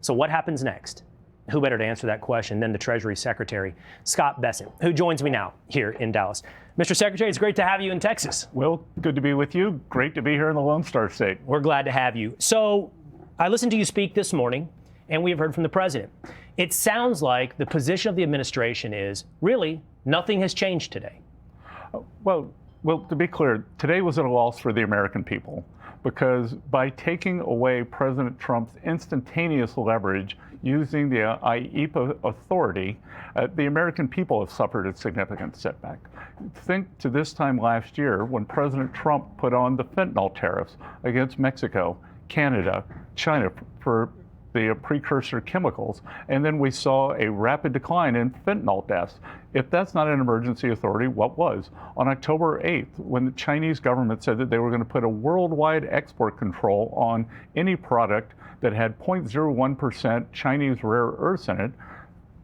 So what happens next? Who better to answer that question than the Treasury Secretary, Scott Bessent, who joins me now here in Dallas. Mr. Secretary, it's great to have you in Texas. Will, good to be with you. Great to be here in the Lone Star State. We're glad to have you. So I listened to you speak this morning, and we have heard from the president. It sounds like the position of the administration is really nothing has changed today. Well, to be clear, today was a loss for the American people, because by taking away President Trump's instantaneous leverage using the IEEPA authority, the American people have suffered a significant setback. Think to this time last year when President Trump put on the fentanyl tariffs against Mexico, Canada, China for the precursor chemicals, and then we saw a rapid decline in fentanyl deaths. If that's not an emergency authority, what was? On October 8th, when the Chinese government said that they were going to put a worldwide export control on any product that had 0.01% Chinese rare earths in it,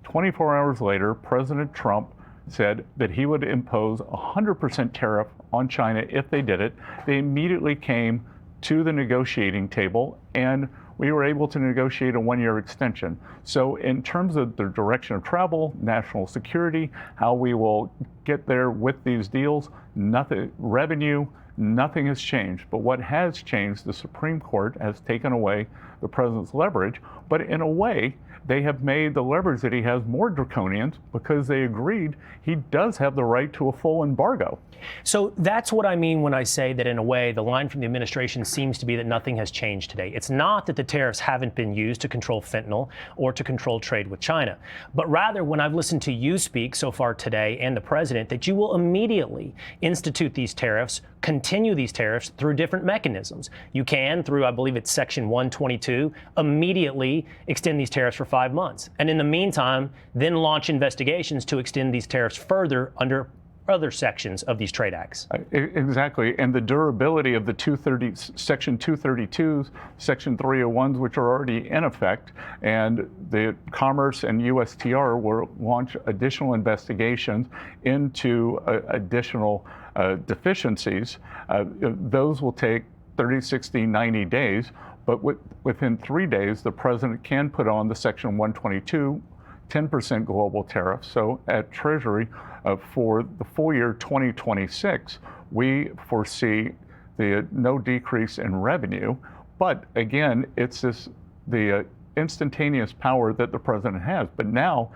24 hours later, President Trump said that he would impose 100% tariff on China if they did it. They immediately came to the negotiating table, and we were able to negotiate a one-year extension. So in terms of the direction of travel, national security, how we will get there with these deals, nothing, revenue, nothing has changed. But what has changed, the Supreme Court has taken away the president's leverage, but in a way, they have made the leverage that he has more draconian because they agreed he does have the right to a full embargo. So that's what I mean when I say that in a way, the line from the administration seems to be that nothing has changed today. It's not that the tariffs haven't been used to control fentanyl or to control trade with China, but rather when I've listened to you speak so far today and the president, that you will immediately institute these tariffs, continue these tariffs through different mechanisms. You can, through, I believe it's Section 122, immediately extend these tariffs for 5 months. And in the meantime, then launch investigations to extend these tariffs further under other sections of these trade acts. Exactly, and the durability of the Section 232s, Section 301s, which are already in effect, and the Commerce and USTR will launch additional investigations into additional deficiencies. Those will take 30, 60, 90 days, but within 3 days, the president can put on the Section 122 10% global tariff. So at Treasury, for the full year 2026, we foresee the no decrease in revenue. But again, it's the instantaneous power that the president has. But now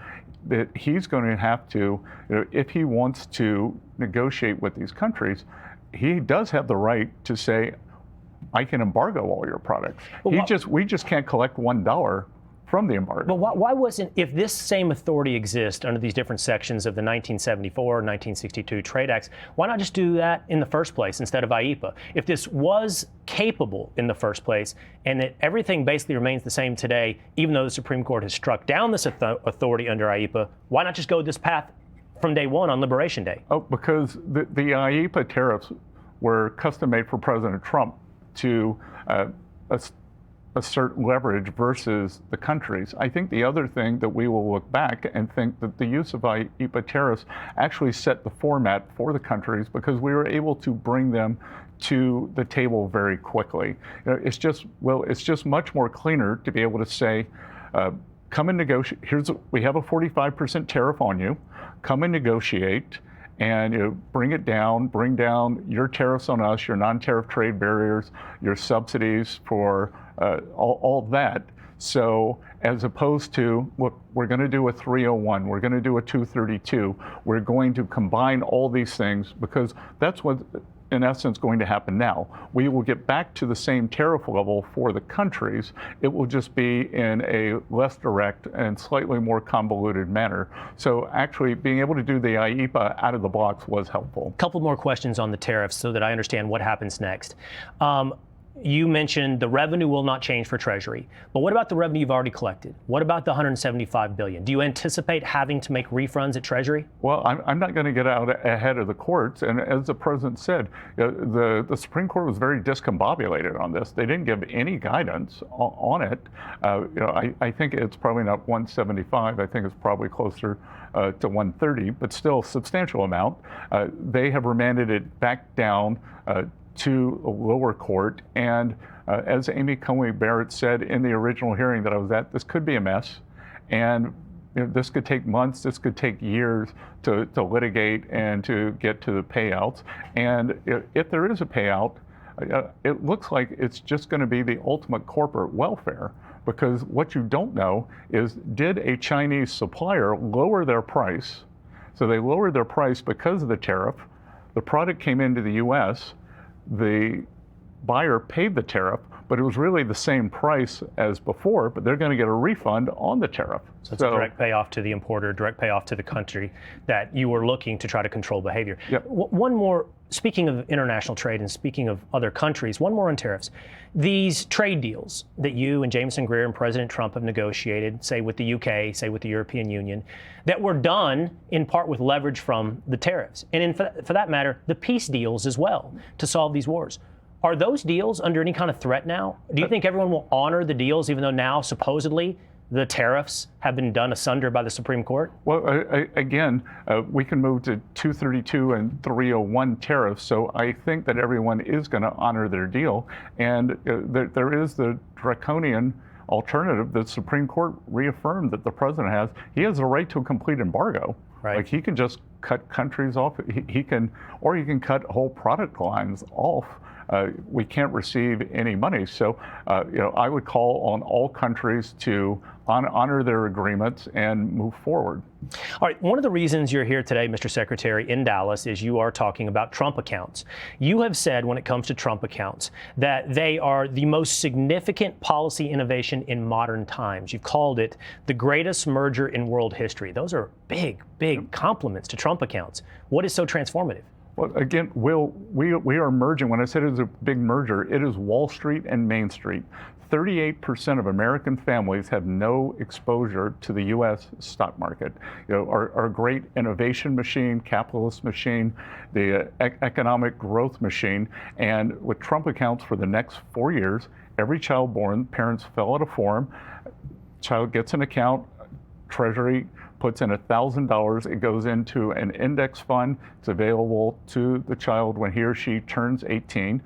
that he's going to have to, if he wants to negotiate with these countries, he does have the right to say, I can embargo all your products. Well, we just can't collect $1 from the embargo. But why wasn't, if this same authority exists under these different sections of the 1974 or 1962 trade acts, why not just do that in the first place instead of IEEPA? If this was capable in the first place and that everything basically remains the same today, even though the Supreme Court has struck down this authority under IEEPA, why not just go this path from day one on Liberation Day? Oh, because the IEEPA tariffs were custom made for President Trump to assert leverage versus the countries. I think the other thing that we will look back and think that the use of IEEPA tariffs actually set the format for the countries because we were able to bring them to the table very quickly. It's just much more cleaner to be able to say, come and negotiate. We have a 45% tariff on you. Come and negotiate. And bring down your tariffs on us, your non-tariff trade barriers, your subsidies for all that. So as opposed to, look, we're going to do a 301, we're going to do a 232, we're going to combine all these things because that's what, in essence, going to happen now. We will get back to the same tariff level for the countries. It will just be in a less direct and slightly more convoluted manner. So actually being able to do the IEEPA out of the box was helpful. A couple more questions on the tariffs so that I understand what happens next. You mentioned the revenue will not change for Treasury, but what about the revenue you've already collected? What about the $175 billion? Do you anticipate having to make refunds at Treasury? Well, I'm not going to get out ahead of the courts. And as the president said, the Supreme Court was very discombobulated on this. They didn't give any guidance on it. I think it's probably not 175. I think it's probably closer to 130, but still a substantial amount. They have remanded it back down to a lower court, and As Amy Coney Barrett said in the original hearing that I was at, this could be a mess. And this could take months, this could take years to litigate and to get to the payouts. And if there is a payout, it looks like it's just going to be the ultimate corporate welfare, because what you don't know is, did a Chinese supplier lower their price? So they lowered their price because of the tariff. The product came into the US, the buyer paid the tariff, but it was really the same price as before, but they're going to get a refund on the tariff. So it's a direct payoff to the importer, direct payoff to the country that you were looking to try to control behavior. Yep. One more, speaking of international trade and speaking of other countries, one more on tariffs. These trade deals that you and Jameson Greer and President Trump have negotiated, say with the UK, say with the European Union, that were done in part with leverage from the tariffs. And for that matter, the peace deals as well to solve these wars. Are those deals under any kind of threat now? Do you think everyone will honor the deals, even though now supposedly the tariffs have been done asunder by the Supreme Court? Well, again, we can move to 232 and 301 tariffs, so I think that everyone is going to honor their deal. And there is the draconian alternative that the Supreme Court reaffirmed that the president has. He has a right to a complete embargo. Right. Like, he can just cut countries off. He can cut whole product lines off. We can't receive any money. So, I would call on all countries to honor their agreements and move forward. All right. One of the reasons you're here today, Mr. Secretary, in Dallas, is you are talking about Trump accounts. You have said, when it comes to Trump accounts, that they are the most significant policy innovation in modern times. You've called it the greatest merger in world history. Those are big, big compliments to Trump accounts. What is so transformative? Well, again, Will, we are merging. When I said it was a big merger, it is Wall Street and Main Street. 38% of American families have no exposure to the U.S. stock market. Our great innovation machine, capitalist machine, the economic growth machine. And with Trump accounts for the next 4 years, every child born, parents fill out a form, child gets an account, Treasury puts in $1,000. It goes into an index fund. It's available to the child when he or she turns 18.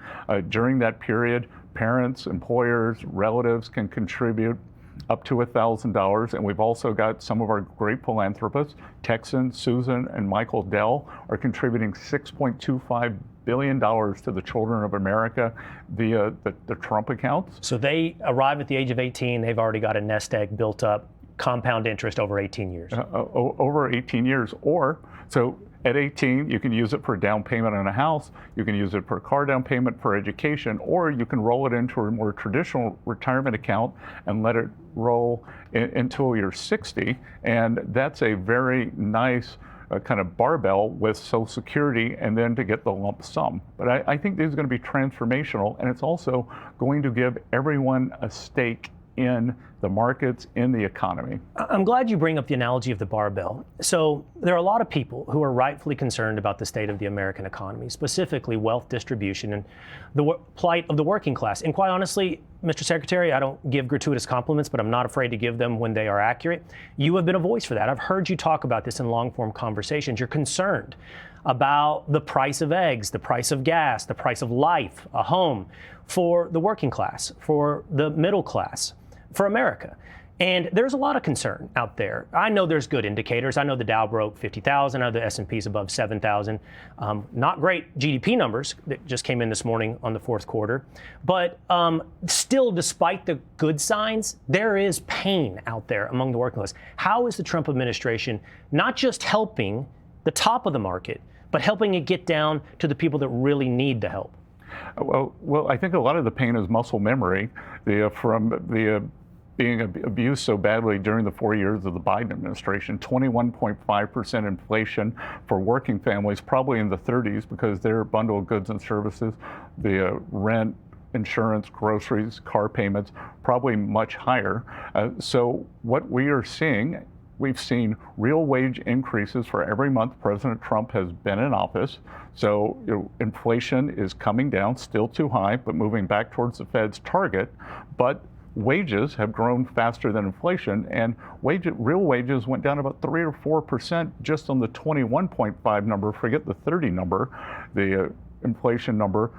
During that period, parents, employers, relatives can contribute up to $1,000. And we've also got some of our great philanthropists, Texan, Susan, and Michael Dell, are contributing $6.25 billion to the children of America via the Trump accounts. So they arrive at the age of 18, they've already got a nest egg built up, compound interest over 18 years. Over 18 years. Or, so at 18, you can use it for a down payment on a house, you can use it for a car down payment for education, or you can roll it into a more traditional retirement account and let it roll until you're 60. And that's a very nice kind of barbell with Social Security, and then to get the lump sum. But I think this is going to be transformational, and it's also going to give everyone a stake in the markets, in the economy. I'm glad you bring up the analogy of the barbell. So there are a lot of people who are rightfully concerned about the state of the American economy, specifically wealth distribution and the plight of the working class. And quite honestly, Mr. Secretary, I don't give gratuitous compliments, but I'm not afraid to give them when they are accurate. You have been a voice for that. I've heard you talk about this in long-form conversations. You're concerned about the price of eggs, the price of gas, the price of life, a home, for the working class, for the middle class, for America. And there's a lot of concern out there. I know there's good indicators. I know the Dow broke 50,000. I know the S&P's above 7,000. Not great GDP numbers that just came in this morning on the fourth quarter. But still, despite the good signs, there is pain out there among the working class. How is the Trump administration not just helping the top of the market, but helping it get down to the people that really need the help? Well, I think a lot of the pain is muscle memory from being abused so badly during the 4 years of the Biden administration. 21.5% inflation for working families, probably in the 30s, because their bundle of goods and services, the rent, insurance, groceries, car payments, probably much higher. So what we are seeing, we've seen real wage increases for every month President Trump has been in office. So inflation is coming down, still too high, but moving back towards the Fed's target. But wages have grown faster than inflation, and real wages went down about 3 or 4% just on the 21.5 number. Forget the 30 number, the inflation number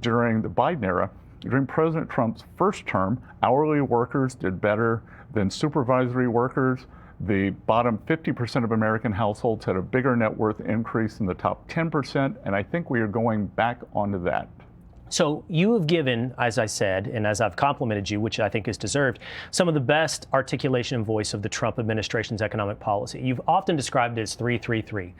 during the Biden era. during President Trump's first term, hourly workers did better than supervisory workers. The bottom 50% of American households had a bigger net worth increase than the top 10%, and I think we are going back onto that. So you have given, as I said, and as I've complimented you, which I think is deserved, some of the best articulation and voice of the Trump administration's economic policy. You've often described it as 3-3-3.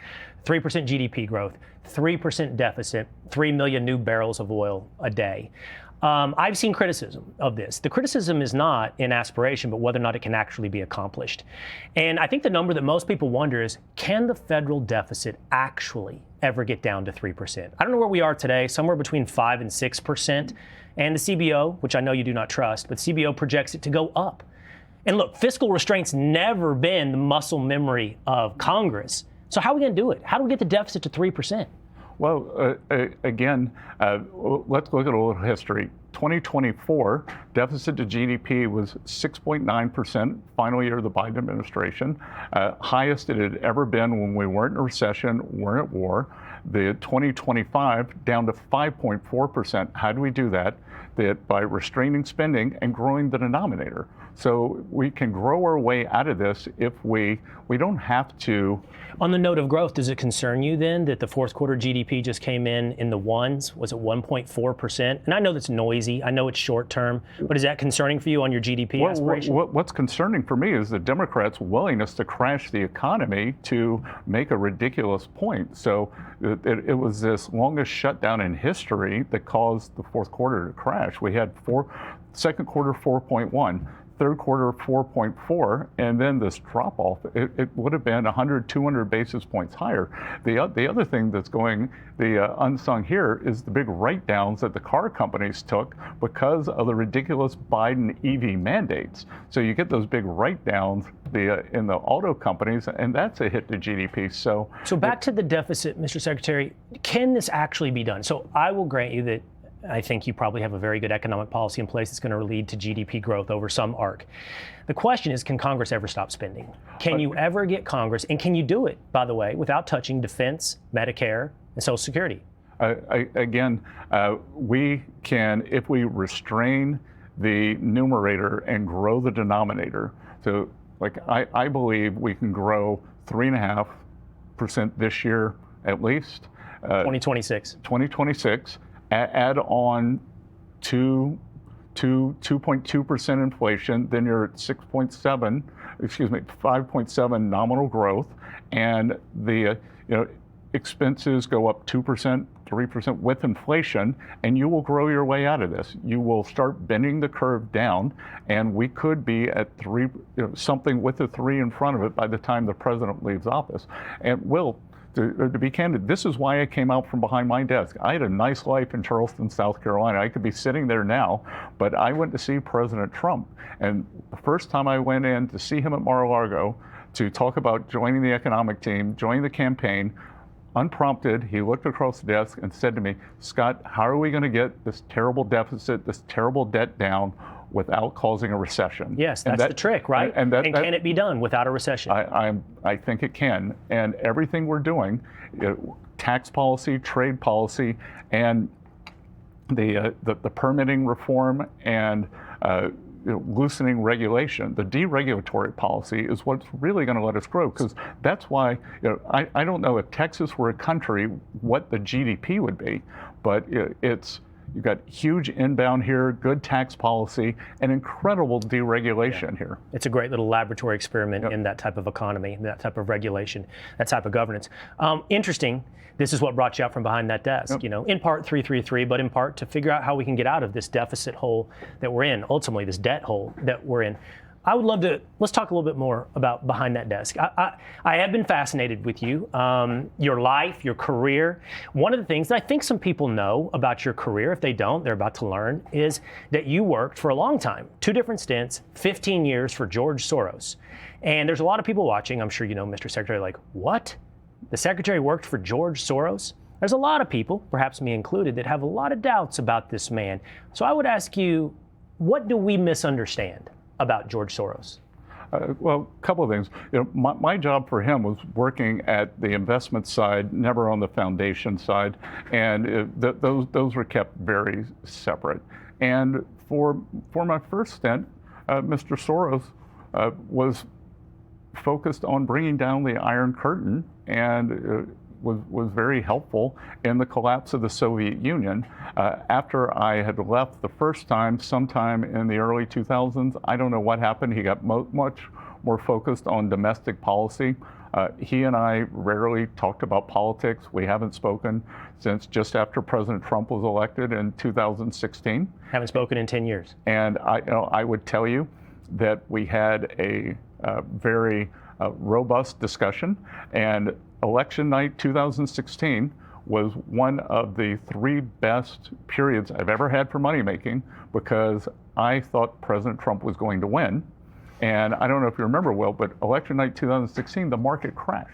3% GDP growth, 3% deficit, 3 million new barrels of oil a day. I've seen criticism of this. The criticism is not in aspiration, but whether or not it can actually be accomplished. And I think the number that most people wonder is, can the federal deficit actually ever get down to 3%? I don't know where we are today, somewhere between 5 and 6%. And the CBO, which I know you do not trust, but CBO projects it to go up. And look, fiscal restraint's never been the muscle memory of Congress. So how are we going to do it? How do we get the deficit to 3%? Well, again, let's look at a little history. 2024, deficit to GDP was 6.9%, final year of the Biden administration, highest it had ever been when we weren't in a recession, weren't at war. The 2025 down to 5.4%. How do we do that? By restraining spending and growing the denominator. So we can grow our way out of this if we don't have to. On the note of growth, does it concern you then that the fourth quarter GDP just came in the ones? Was it 1.4%? And I know that's noisy. I know it's short term, but is that concerning for you on your GDP aspiration? What's concerning for me is the Democrats' willingness to crash the economy to make a ridiculous point. So it was this longest shutdown in history that caused the fourth quarter to crash. We had second quarter 4.1. Third quarter 4.4, and then this drop off, it would have been 100, 200 basis points higher. The other thing that's going, the unsung here, is the big write downs that the car companies took because of the ridiculous Biden EV mandates. So you get those big write downs in the auto companies, and that's a hit to GDP. So back to the deficit, Mr. Secretary, can this actually be done? So I will grant you that I think you probably have a very good economic policy in place that's going to lead to GDP growth over some arc. The question is, can Congress ever stop spending? Can you ever get Congress, and can you do it, by the way, without touching defense, Medicare, and Social Security? We can, if we restrain the numerator and grow the denominator. So, I believe we can grow 3.5% this year at least. 2026. 2026. Add on 2.2% inflation, then you're at 5.7 nominal growth, and the expenses go up 2%, 3% with inflation, and you will grow your way out of this. You will start bending the curve down, and we could be at 3, something with a 3 in front of it by the time the president leaves office. And to be candid, this is why I came out from behind my desk. I had a nice life in Charleston, South Carolina. I could be sitting there now, but I went to see President Trump. And the first time I went in to see him at Mar-a-Lago to talk about joining the economic team, joining the campaign, unprompted, he looked across the desk and said to me, "Scott, how are we going to get this terrible deficit, this terrible debt down without causing a recession?" Yes, that's the trick, right? And can it be done without a recession? I think it can. And everything we're doing, tax policy, trade policy, and the permitting reform and loosening regulation, the deregulatory policy is what's really going to let us grow. Because that's why, I don't know if Texas were a country what the GDP would be, but you've got huge inbound here, good tax policy, and incredible deregulation here. It's a great little laboratory experiment in that type of economy, that type of regulation, that type of governance. Interesting. This is what brought you out from behind that desk, in part 333, but in part to figure out how we can get out of this deficit hole that we're in, ultimately this debt hole that we're in. I would love to, let's talk a little bit more about behind that desk. I have been fascinated with you, your life, your career. One of the things that I think some people know about your career, if they don't, they're about to learn, is that you worked for a long time, 2 different stints, 15 years for George Soros. And there's a lot of people watching, I'm sure you know, Mr. Secretary, like, what? The Secretary worked for George Soros? There's a lot of people, perhaps me included, that have a lot of doubts about this man. So I would ask you, what do we misunderstand about George Soros? Well, a couple of things. My job for him was working at the investment side, never on the foundation side, and those were kept very separate. And for my first stint, Mr. Soros was focused on bringing down the Iron Curtain and was very helpful in the collapse of the Soviet Union. After I had left the first time, sometime in the early 2000s, I don't know what happened. He got much more focused on domestic policy. He and I rarely talked about politics. We haven't spoken since just after President Trump was elected in 2016. Haven't spoken in 10 years. And I would tell you that we had a very robust discussion, and election night 2016 was one of the 3 best periods I've ever had for money making, because I thought President Trump was going to win. And I don't know if you remember, Will, but election night 2016, the market crashed.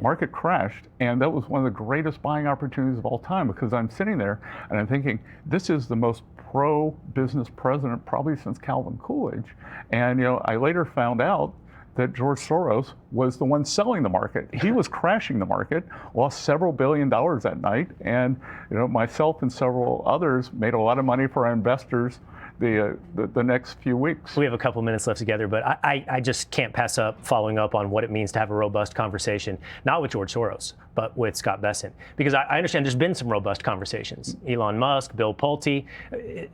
Market crashed, and that was one of the greatest buying opportunities of all time, because I'm sitting there and I'm thinking, this is the most pro-business president probably since Calvin Coolidge. And I later found out that George Soros was the one selling the market. He was crashing the market, lost several $billions that night, and myself and several others made a lot of money for our investors the next few weeks. We have a couple minutes left together, but I just can't pass up following up on what it means to have a robust conversation, not with George Soros, but with Scott Bessent, because I understand there's been some robust conversations. Elon Musk, Bill Pulte.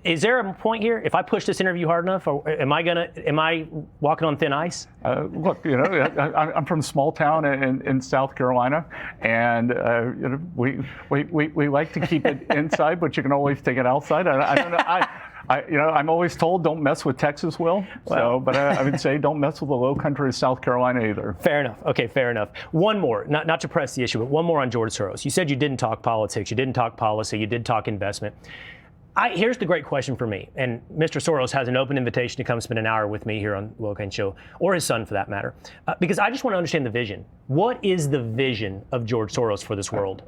Is there a point here, if I push this interview hard enough, or am I walking on thin ice? Look, I'm from a small town in South Carolina, and we like to keep it inside, but you can always take it outside. I don't know. I'm always told don't mess with Texas, Will. But I would say don't mess with the low country of South Carolina either. Fair enough. Okay, fair enough. One more, not to press the issue, but one more on George Soros. You said you didn't talk politics, you didn't talk policy, you did talk investment. Here's the great question for me, and Mr. Soros has an open invitation to come spend an hour with me here on Will Cain Show, or his son for that matter, because I just want to understand the vision. What is the vision of George Soros for this world?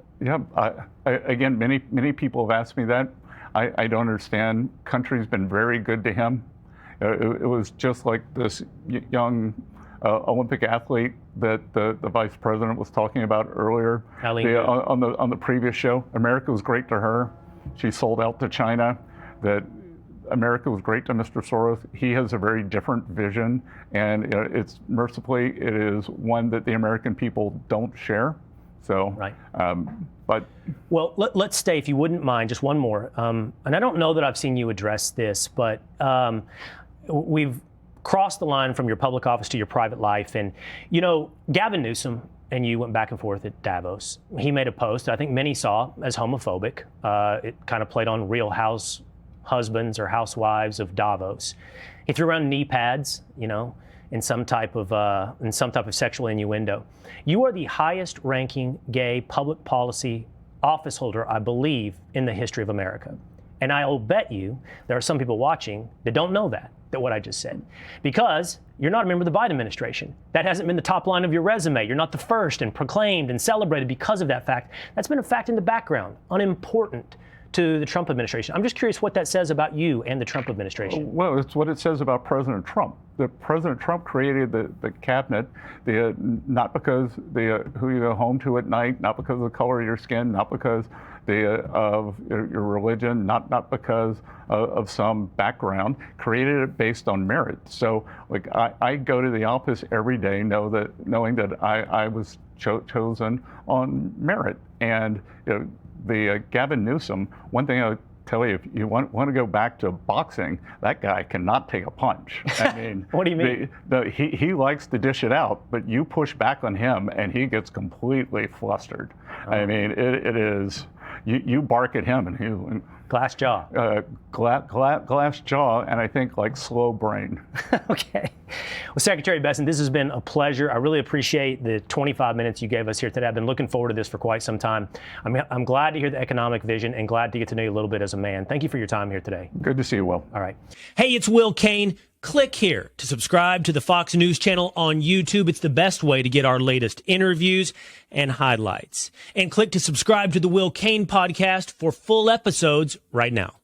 Again, many people have asked me that. I don't understand. Country's been very good to him. It was just like this young Olympic athlete that the vice president was talking about earlier on the previous show. America was great to her. She sold out to China. That America was great to Mr. Soros. He has a very different vision, and it's mercifully, it is one that the American people don't share. So, right. Well, let's stay, if you wouldn't mind, just one more. And I don't know that I've seen you address this, but we've crossed the line from your public office to your private life. And, Gavin Newsom and you went back and forth at Davos. He made a post that I think many saw as homophobic. It kind of played on Real House husbands or housewives of Davos. He threw around knee pads, in some type of sexual innuendo. You are the highest ranking gay public policy office holder, I believe, in the history of America. And I'll bet you there are some people watching that don't know that what I just said, because you're not a member of the Biden administration. That hasn't been the top line of your resume. You're not the first and proclaimed and celebrated because of that fact. That's been a fact in the background, unimportant to the Trump administration. I'm just curious what that says about you and the Trump administration. Well, it's what it says about President Trump. President Trump created the cabinet, not because who you go home to at night, not because of the color of your skin, not because of your religion, not because of some background. Created it based on merit. So, like, I go to the office every day knowing that I was chosen on merit. And the Gavin Newsom, one thing I would tell you, if you want to go back to boxing, that guy cannot take a punch. I mean, what do you mean? He likes to dish it out, but you push back on him and he gets completely flustered. Oh. I mean, it is, you bark at him and he... Glass jaw. Glass jaw, and I think like slow brain. Okay. Well, Secretary Bessent, this has been a pleasure. I really appreciate the 25 minutes you gave us here today. I've been looking forward to this for quite some time. I'm glad to hear the economic vision and glad to get to know you a little bit as a man. Thank you for your time here today. Good to see you, Will. All right. Hey, it's Will Cain. Click here to subscribe to the Fox News channel on YouTube. It's the best way to get our latest interviews and highlights. And click to subscribe to the Will Cain podcast for full episodes right now.